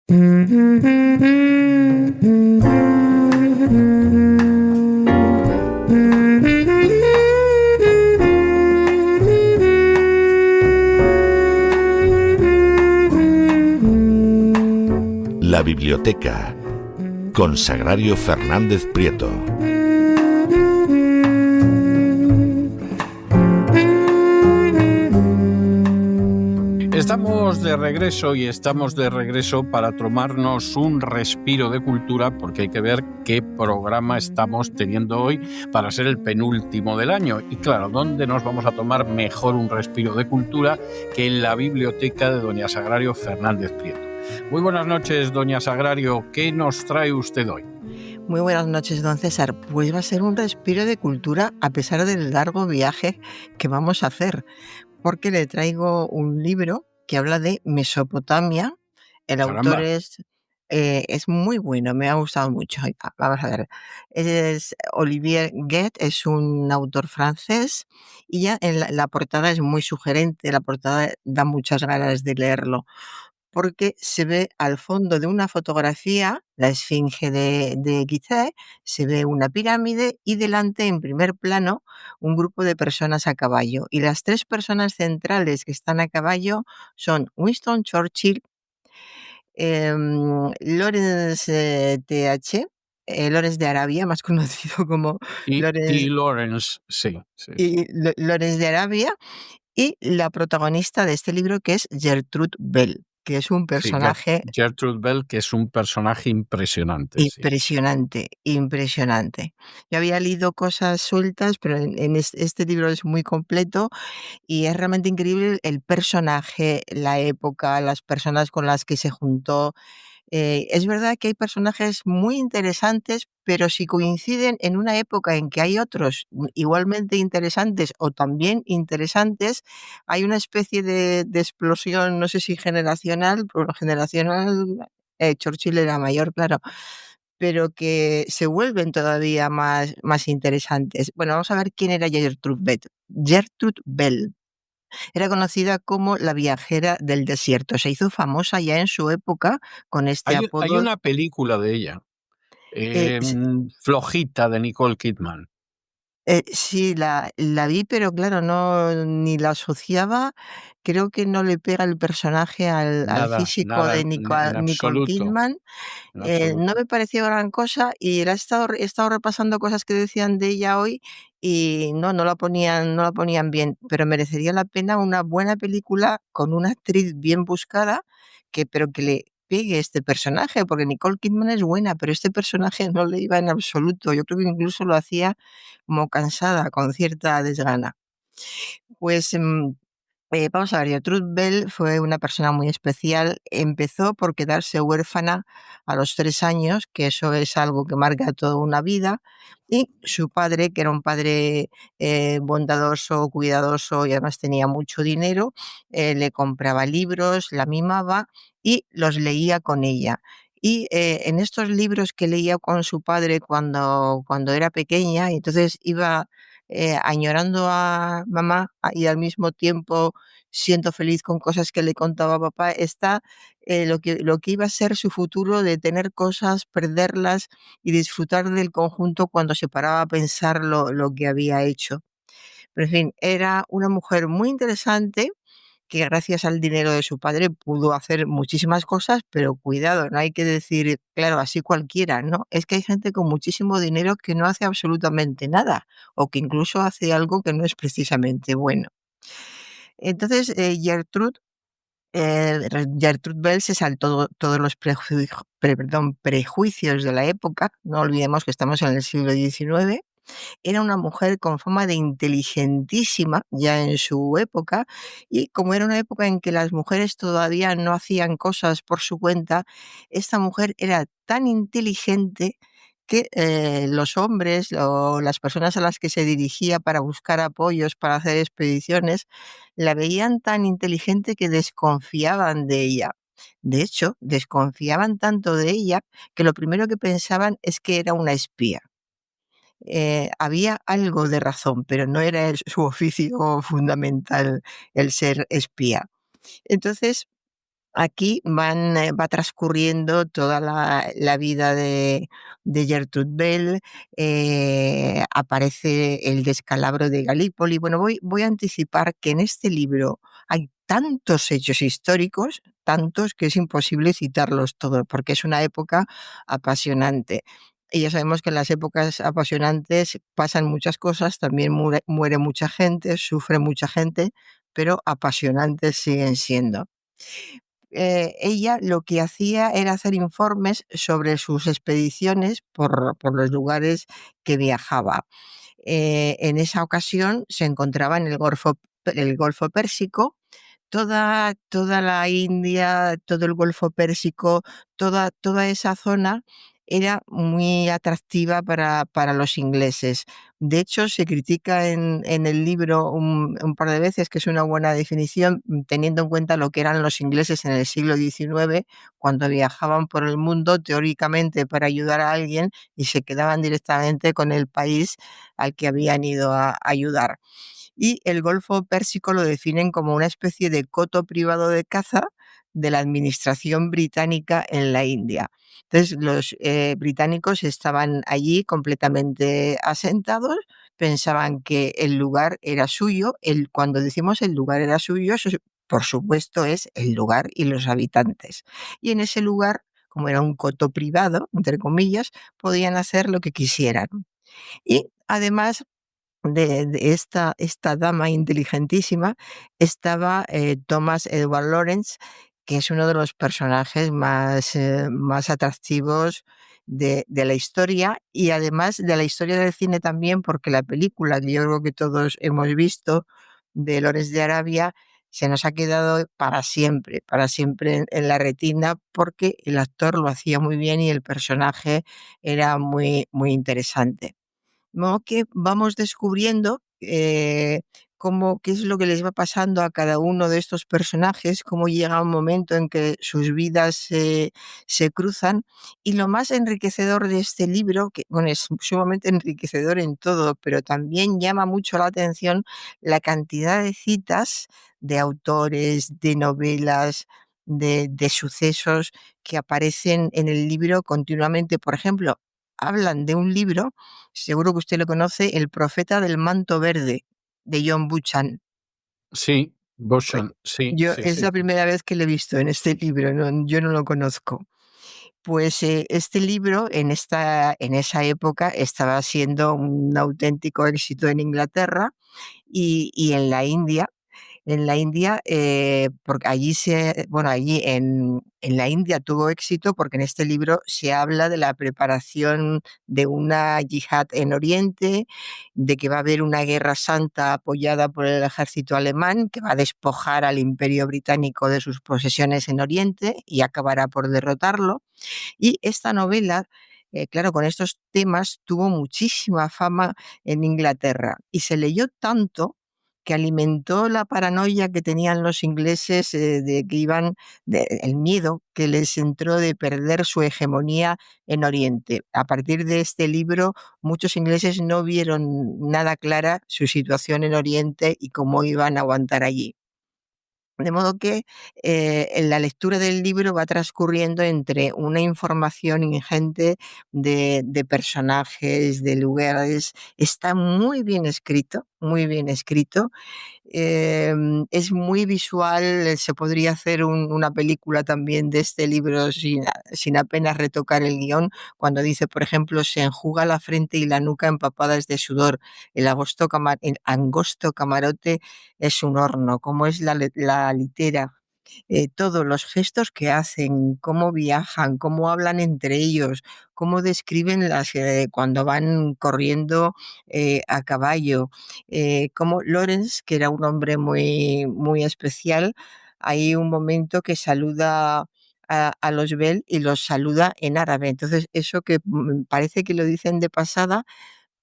La biblioteca con Sagrario Fernández Prieto. Estamos de regreso para tomarnos un respiro de cultura, porque hay que ver qué programa estamos teniendo hoy para ser el penúltimo del año. Y claro, ¿dónde nos vamos a tomar mejor un respiro de cultura que en la biblioteca de doña Sagrario Fernández Prieto? Muy buenas noches, doña Sagrario. ¿Qué nos trae usted hoy? Muy buenas noches, don César. Pues va a ser un respiro de cultura a pesar del largo viaje que vamos a hacer, porque le traigo un libro que habla de Mesopotamia. El autor es muy bueno, me ha gustado mucho. Vamos a ver. Es Olivier Guet, es un autor francés, y ya en la portada es muy sugerente, la portada da muchas ganas de leerlo, porque se ve al fondo de una fotografía, la esfinge de Gizeh, se ve una pirámide y delante, en primer plano, un grupo de personas a caballo. Y las tres personas centrales que están a caballo son Winston Churchill, Lawrence TH, Lawrence de Arabia, más conocido como Y Lawrence, Lawrence, sí. Lawrence de Arabia, y la protagonista de este libro, que es Gertrude Bell, que es un Sí, personaje Gertrude Bell, que es un personaje impresionante, sí. impresionante. Yo había leído cosas sueltas, pero en este libro es muy completo y es realmente increíble el personaje, la época, las personas con las que se juntó. Es verdad que hay personajes muy interesantes, pero si coinciden en una época en que hay otros igualmente interesantes o también interesantes, hay una especie de explosión, no sé si generacional, pero generacional, Churchill era mayor, claro, pero que se vuelven todavía más interesantes. Bueno, vamos a ver quién era Gertrude Bell. Gertrude Bell era conocida como la viajera del desierto. Se hizo famosa ya en su época con este Hay apodo. una película de ella, S flojita, de Nicole Kidman. sí, la vi, pero claro, ni la asociaba. Creo que no le pega el personaje al físico Nada, de en Nicole absoluto, Kidman. en No absoluto. me pareció gran cosa y he estado repasando cosas que decían de ella hoy y no la ponían bien, pero merecería la pena una buena película con una actriz bien buscada, pero que le pegue este personaje, porque Nicole Kidman es buena, pero este personaje no le iba en absoluto. Yo creo que incluso lo hacía como cansada, con cierta desgana. Pues vamos a ver, Gertrude Bell fue una persona muy especial. Empezó por quedarse huérfana a los 3 años, que eso es algo que marca toda una vida, y su padre, que era un padre bondadoso, cuidadoso y además tenía mucho dinero, le compraba libros, la mimaba y los leía con ella. Y en estos libros que leía con su padre cuando era pequeña, y entonces iba añorando a mamá y al mismo tiempo siendo feliz con cosas que le contaba papá, está lo que iba a ser su futuro de tener cosas, perderlas y disfrutar del conjunto cuando se paraba a pensar lo que había hecho. Pero en fin, era una mujer muy interesante que gracias al dinero de su padre pudo hacer muchísimas cosas, pero cuidado, no hay que decir, claro, así cualquiera, ¿no? Es que hay gente con muchísimo dinero que no hace absolutamente nada o que incluso hace algo que no es precisamente bueno. Entonces, Gertrude Bell se saltó todos los prejuicios de la época. No olvidemos que estamos en el siglo XIX. Era una mujer con fama de inteligentísima ya en su época, y como era una época en que las mujeres todavía no hacían cosas por su cuenta, esta mujer era tan inteligente que los hombres o las personas a las que se dirigía para buscar apoyos, para hacer expediciones, la veían tan inteligente que desconfiaban de ella. De hecho, desconfiaban tanto de ella que lo primero que pensaban es que era una espía. Había algo de razón, pero no era su oficio fundamental el ser espía. Entonces, Aquí va transcurriendo toda la vida de Gertrude Bell, aparece el descalabro de Galípoli. Bueno, voy a anticipar que en este libro hay tantos hechos históricos, tantos que es imposible citarlos todos, porque es una época apasionante. Y ya sabemos que en las épocas apasionantes pasan muchas cosas, también muere mucha gente, sufre mucha gente, pero apasionantes siguen siendo. Ella lo que hacía era hacer informes sobre sus expediciones por los lugares que viajaba. En esa ocasión se encontraba en el Golfo Pérsico, toda la India, todo el Golfo Pérsico, toda esa zona era muy atractiva para los ingleses. De hecho, se critica en el libro un par de veces, que es una buena definición, teniendo en cuenta lo que eran los ingleses en el siglo XIX, cuando viajaban por el mundo teóricamente para ayudar a alguien y se quedaban directamente con el país al que habían ido a ayudar. Y el Golfo Pérsico lo definen como una especie de coto privado de caza de la administración británica en la India. Entonces, los británicos estaban allí completamente asentados, pensaban que el lugar era suyo. Cuando decimos el lugar era suyo, eso por supuesto es el lugar y los habitantes. Y en ese lugar, como era un coto privado, entre comillas, podían hacer lo que quisieran. Y además de esta dama inteligentísima estaba Thomas Edward Lawrence, que es uno de los personajes más atractivos de la historia, y además de la historia del cine también, porque la película que yo creo que todos hemos visto de Lawrence de Arabia se nos ha quedado para siempre en la retina, porque el actor lo hacía muy bien y el personaje era muy, muy interesante. ¿No? Que vamos descubriendo qué es lo que les va pasando a cada uno de estos personajes, cómo llega un momento en que sus vidas se cruzan. Y lo más enriquecedor de este libro, que bueno, es sumamente enriquecedor en todo, pero también llama mucho la atención la cantidad de citas de autores, de novelas, de sucesos que aparecen en el libro continuamente. Por ejemplo, hablan de un libro, seguro que usted lo conoce, El profeta del manto verde, de John Buchan. Sí, Pues Boshan, sí, yo sí, es sí. la primera vez que lo he visto en este libro, yo no lo conozco. Pues este libro en esa época estaba siendo un auténtico éxito en Inglaterra y en la India, porque allí en la India tuvo éxito porque en este libro se habla de la preparación de una yihad en Oriente, de que va a haber una guerra santa apoyada por el ejército alemán, que va a despojar al Imperio Británico de sus posesiones en Oriente y acabará por derrotarlo. Y esta novela, claro, con estos temas tuvo muchísima fama en Inglaterra y se leyó tanto que alimentó la paranoia que tenían los ingleses de que el miedo que les entró de perder su hegemonía en Oriente. A partir de este libro, muchos ingleses no vieron nada clara su situación en Oriente y cómo iban a aguantar allí. De modo que en la lectura del libro va transcurriendo entre una información ingente de personajes, de lugares. Está muy bien escrito, muy bien escrito. Es muy visual, se podría hacer una película también de este libro sin apenas retocar el guión, cuando dice, por ejemplo, se enjuga la frente y la nuca empapadas de sudor, el angosto camarote es un horno, como es la litera, todos los gestos que hacen, cómo viajan, cómo hablan entre ellos, cómo describen cuando van corriendo a caballo, como Lawrence, que era un hombre muy, muy especial, hay un momento que saluda a los Bell y los saluda en árabe. Entonces, eso que parece que lo dicen de pasada,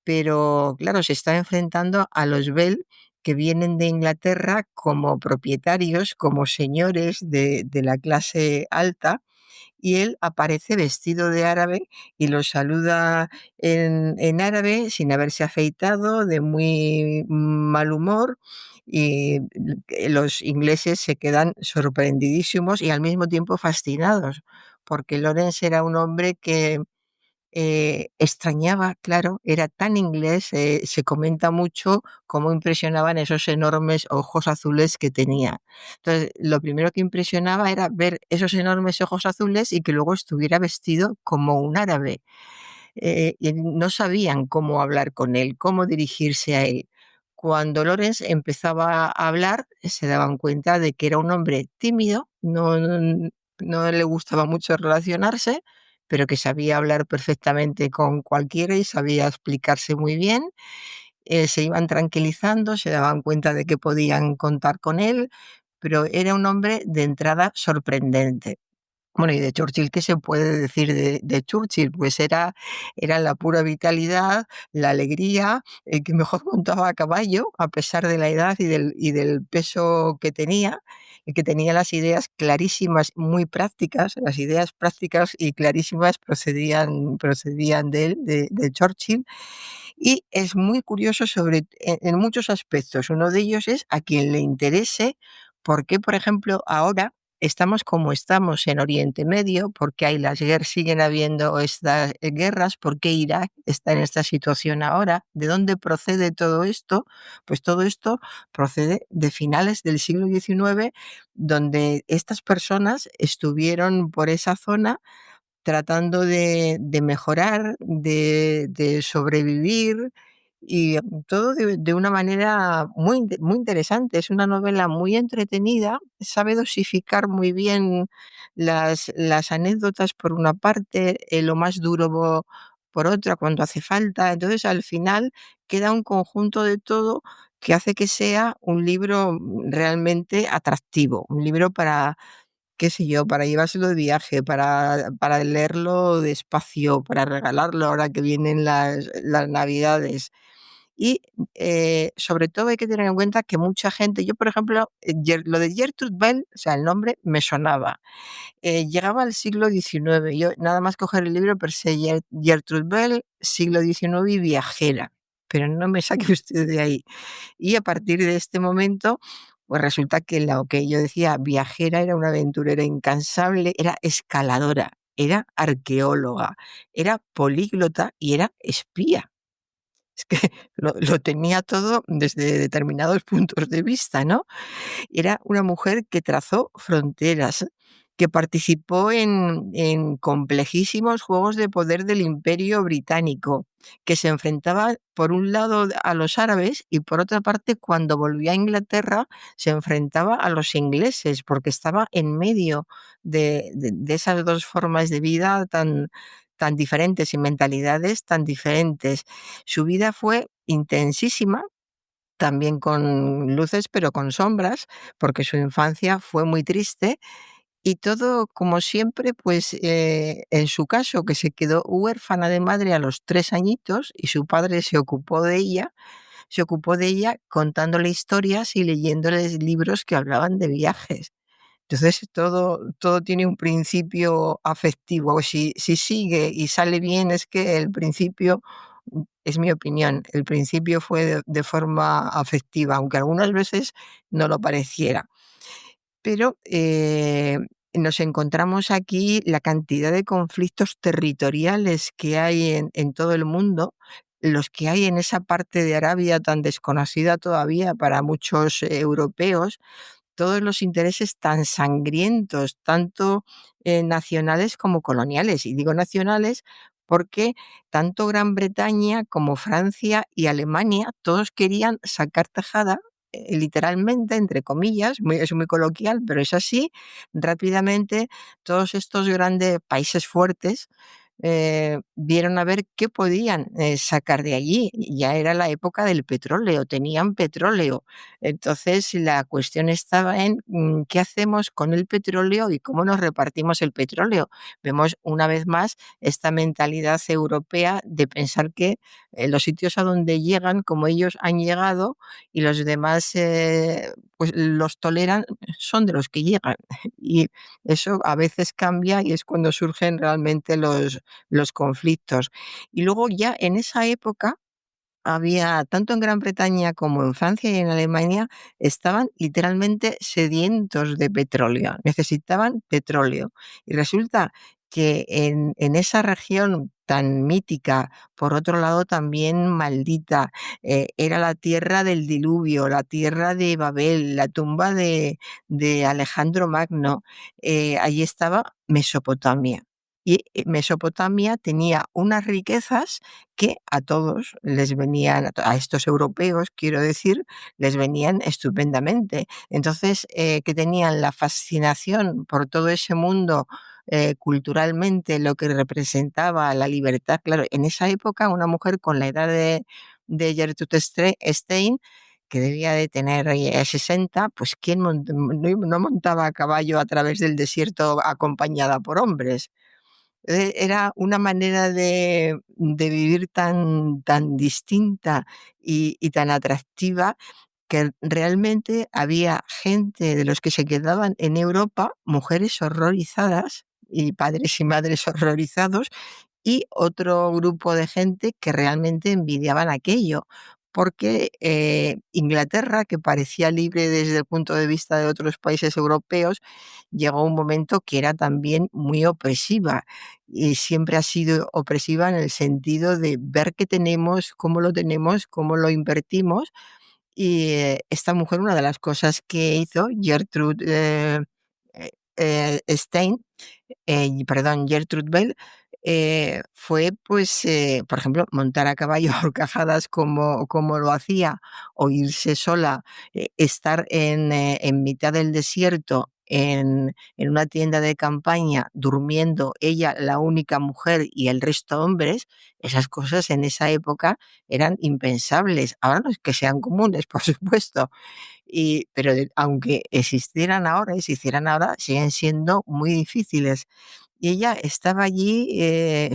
pero claro, se está enfrentando a los Bell, que vienen de Inglaterra como propietarios, como señores de la clase alta, y él aparece vestido de árabe y lo saluda en árabe sin haberse afeitado, de muy mal humor, y los ingleses se quedan sorprendidísimos y al mismo tiempo fascinados, porque Lawrence era un hombre que extrañaba, claro, era tan inglés, se comenta mucho cómo impresionaban esos enormes ojos azules que tenía. Entonces, lo primero que impresionaba era ver esos enormes ojos azules y que luego estuviera vestido como un árabe. Y no sabían cómo hablar con él, cómo dirigirse a él. Cuando Lorenz empezaba a hablar, se daban cuenta de que era un hombre tímido, no le gustaba mucho relacionarse, pero que sabía hablar perfectamente con cualquiera y sabía explicarse muy bien. Se iban tranquilizando, se daban cuenta de que podían contar con él, pero era un hombre de entrada sorprendente. Bueno, y de Churchill, ¿qué se puede decir de Churchill? Pues era la pura vitalidad, la alegría, el que mejor montaba a caballo, a pesar de la edad y del peso que tenía, y que tenía las ideas clarísimas, muy prácticas, las ideas prácticas y clarísimas procedían de él, de Churchill. Y es muy curioso en muchos aspectos. Uno de ellos es a quien le interese por qué, por ejemplo, ahora estamos como estamos en Oriente Medio, por qué hay siguen habiendo estas guerras, por qué Irak está en esta situación ahora, de dónde procede todo esto. Pues todo esto procede de finales del siglo XIX, donde estas personas estuvieron por esa zona tratando de mejorar, de sobrevivir, y todo de una manera muy interesante. Es una novela muy entretenida, sabe dosificar muy bien las anécdotas por una parte, lo más duro por otra cuando hace falta. Entonces, al final queda un conjunto de todo que hace que sea un libro realmente atractivo, un libro para, qué sé yo, para llevárselo de viaje, para leerlo despacio, para regalarlo ahora que vienen las Navidades. Y, sobre todo hay que tener en cuenta que mucha gente, yo, por ejemplo, lo de Gertrude Bell, o sea, el nombre me sonaba. Llegaba al siglo XIX, yo nada más coger el libro pensé Gertrude Bell, siglo XIX y viajera, pero no me saque usted de ahí. Y a partir de este momento, pues resulta que lo que yo decía viajera era una aventurera incansable, era escaladora, era arqueóloga, era políglota y era espía. Es que lo tenía todo desde determinados puntos de vista, ¿no? Era una mujer que trazó fronteras, que participó en complejísimos juegos de poder del Imperio Británico, que se enfrentaba por un lado a los árabes y por otra parte cuando volvió a Inglaterra se enfrentaba a los ingleses porque estaba en medio de esas dos formas de vida tan diferentes y mentalidades tan diferentes. Su vida fue intensísima, también con luces, pero con sombras, porque su infancia fue muy triste y todo, como siempre, pues en su caso, que se quedó huérfana de madre a los 3 añitos y su padre se ocupó de ella contándole historias y leyéndole libros que hablaban de viajes. Entonces todo tiene un principio afectivo. Si sigue y sale bien, es que el principio, es mi opinión, el principio fue de forma afectiva, aunque algunas veces no lo pareciera. Pero nos encontramos aquí la cantidad de conflictos territoriales que hay en todo el mundo, los que hay en esa parte de Arabia tan desconocida todavía para muchos europeos, todos los intereses tan sangrientos, tanto nacionales como coloniales. Y digo nacionales porque tanto Gran Bretaña como Francia y Alemania, todos querían sacar tajada, literalmente, entre comillas, es muy coloquial, pero es así, rápidamente todos estos grandes países fuertes, vieron a ver qué podían sacar de allí. Ya era la época del petróleo, tenían petróleo. Entonces la cuestión estaba en qué hacemos con el petróleo y cómo nos repartimos el petróleo. Vemos una vez más esta mentalidad europea de pensar que los sitios a donde llegan, como ellos han llegado y los demás pues los toleran, son de los que llegan. Y eso a veces cambia y es cuando surgen realmente los conflictos. Y luego ya en esa época había, tanto en Gran Bretaña como en Francia y en Alemania, estaban literalmente sedientos de petróleo, necesitaban petróleo. Y resulta que en esa región tan mítica, por otro lado también maldita, era la tierra del diluvio, la tierra de Babel, la tumba de Alejandro Magno, allí estaba Mesopotamia. Y Mesopotamia tenía unas riquezas que a todos les venían, a estos europeos, quiero decir, les venían estupendamente. Entonces, que tenían la fascinación por todo ese mundo culturalmente, lo que representaba la libertad. Claro, en esa época una mujer con la edad de Gertrude Stein, que debía de tener 60, pues ¿quién no montaba a caballo a través del desierto acompañada por hombres? Era una manera de vivir tan distinta y tan atractiva que realmente había gente de los que se quedaban en Europa, mujeres horrorizadas y padres y madres horrorizados, y otro grupo de gente que realmente envidiaban aquello, porque Inglaterra, que parecía libre desde el punto de vista de otros países europeos, llegó a un momento que era también muy opresiva y siempre ha sido opresiva en el sentido de ver qué tenemos, cómo lo invertimos. Y esta mujer, una de las cosas que hizo, Gertrude Stein, perdón, Gertrude Bell, fue, pues, por ejemplo, montar a caballo a horcajadas como lo hacía, o irse sola, estar en mitad del desierto, en una tienda de campaña, durmiendo, ella la única mujer y el resto hombres. Esas cosas en esa época eran impensables. Ahora no es que sean comunes, por supuesto, pero aunque existieran ahora y se hicieran ahora, siguen siendo muy difíciles. Y ella estaba allí,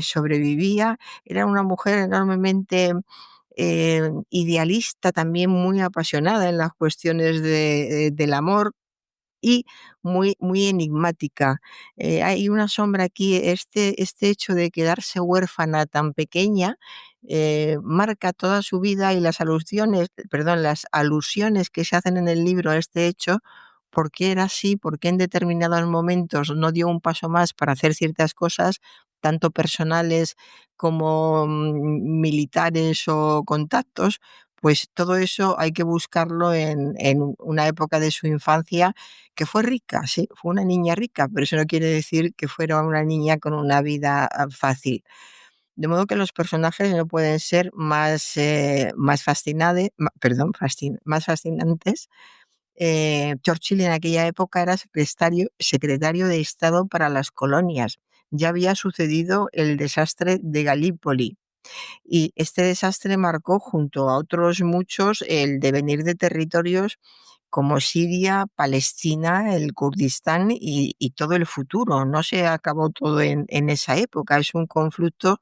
sobrevivía, era una mujer enormemente idealista, también muy apasionada en las cuestiones del amor y muy enigmática. Hay una sombra aquí, este hecho de quedarse huérfana tan pequeña, marca toda su vida y las alusiones que se hacen en el libro a este hecho, por qué era así, por qué en determinados momentos no dio un paso más para hacer ciertas cosas, tanto personales como militares o contactos, pues todo eso hay que buscarlo en una época de su infancia que fue rica, sí, fue una niña rica, pero eso no quiere decir que fuera una niña con una vida fácil. De modo que los personajes no pueden ser más fascinantes. Churchill en aquella época era secretario de Estado para las colonias. Ya había sucedido el desastre de Galípoli y este desastre marcó, junto a otros muchos, el devenir de territorios como Siria, Palestina, el Kurdistán y todo el futuro. No se acabó todo en esa época. Es un conflicto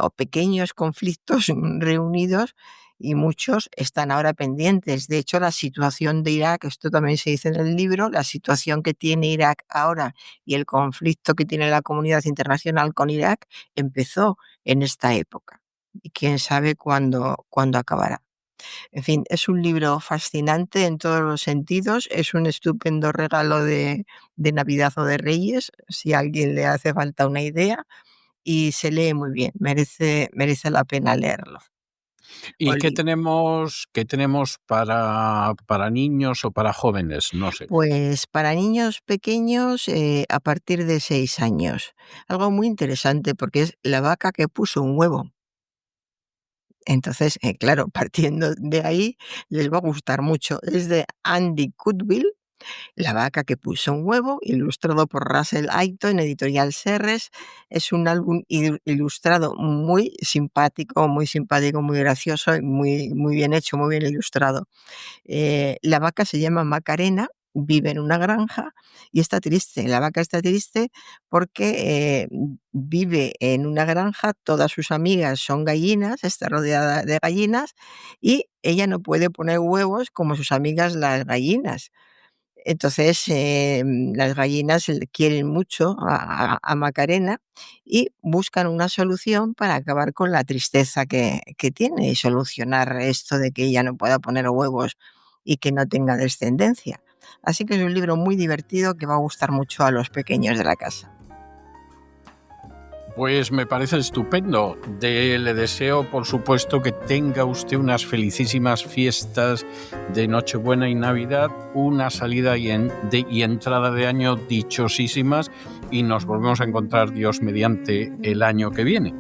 o pequeños conflictos reunidos y muchos están ahora pendientes. De hecho, la situación de Irak, esto también se dice en el libro, la situación que tiene Irak ahora y el conflicto que tiene la comunidad internacional con Irak empezó en esta época. Y quién sabe cuándo acabará. En fin, es un libro fascinante en todos los sentidos, es un estupendo regalo de Navidad o de Reyes, si a alguien le hace falta una idea, y se lee muy bien, merece la pena leerlo. ¿Y Oli. qué tenemos para niños o para jóvenes? No sé. Pues para niños pequeños, a partir de 6 años. Algo muy interesante porque es La vaca que puso un huevo. Entonces, claro, partiendo de ahí les va a gustar mucho. Es de Andy Cudbill La vaca que puso un huevo, ilustrado por Russell Ayton en Editorial Serres. Es un álbum ilustrado muy simpático, muy gracioso, y muy bien hecho, muy bien ilustrado. La vaca se llama Macarena, vive en una granja y está triste. La vaca está triste porque vive en una granja, todas sus amigas son gallinas, está rodeada de gallinas y ella no puede poner huevos como sus amigas las gallinas. Entonces, las gallinas quieren mucho a Macarena y buscan una solución para acabar con la tristeza que tiene y solucionar esto de que ella no pueda poner huevos y que no tenga descendencia. Así que es un libro muy divertido que va a gustar mucho a los pequeños de la casa. Pues me parece estupendo. Le deseo, por supuesto, que tenga usted unas felicísimas fiestas de Nochebuena y Navidad, una salida y entrada de año dichosísimas, y nos volvemos a encontrar, Dios mediante, el año que viene.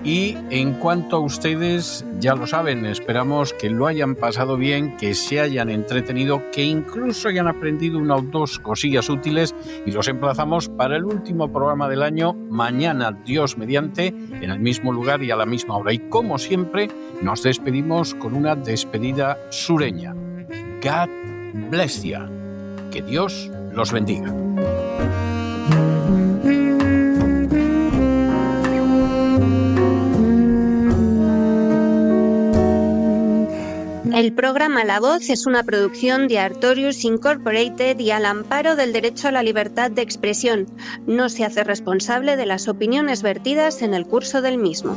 Y en cuanto a ustedes, ya lo saben, esperamos que lo hayan pasado bien, que se hayan entretenido, que incluso hayan aprendido una o dos cosillas útiles, y los emplazamos para el último programa del año, mañana, Dios mediante, en el mismo lugar y a la misma hora. Y como siempre, nos despedimos con una despedida sureña. God bless you. Que Dios los bendiga. El programa La Voz es una producción de Artorius Incorporated y al amparo del derecho a la libertad de expresión. No se hace responsable de las opiniones vertidas en el curso del mismo.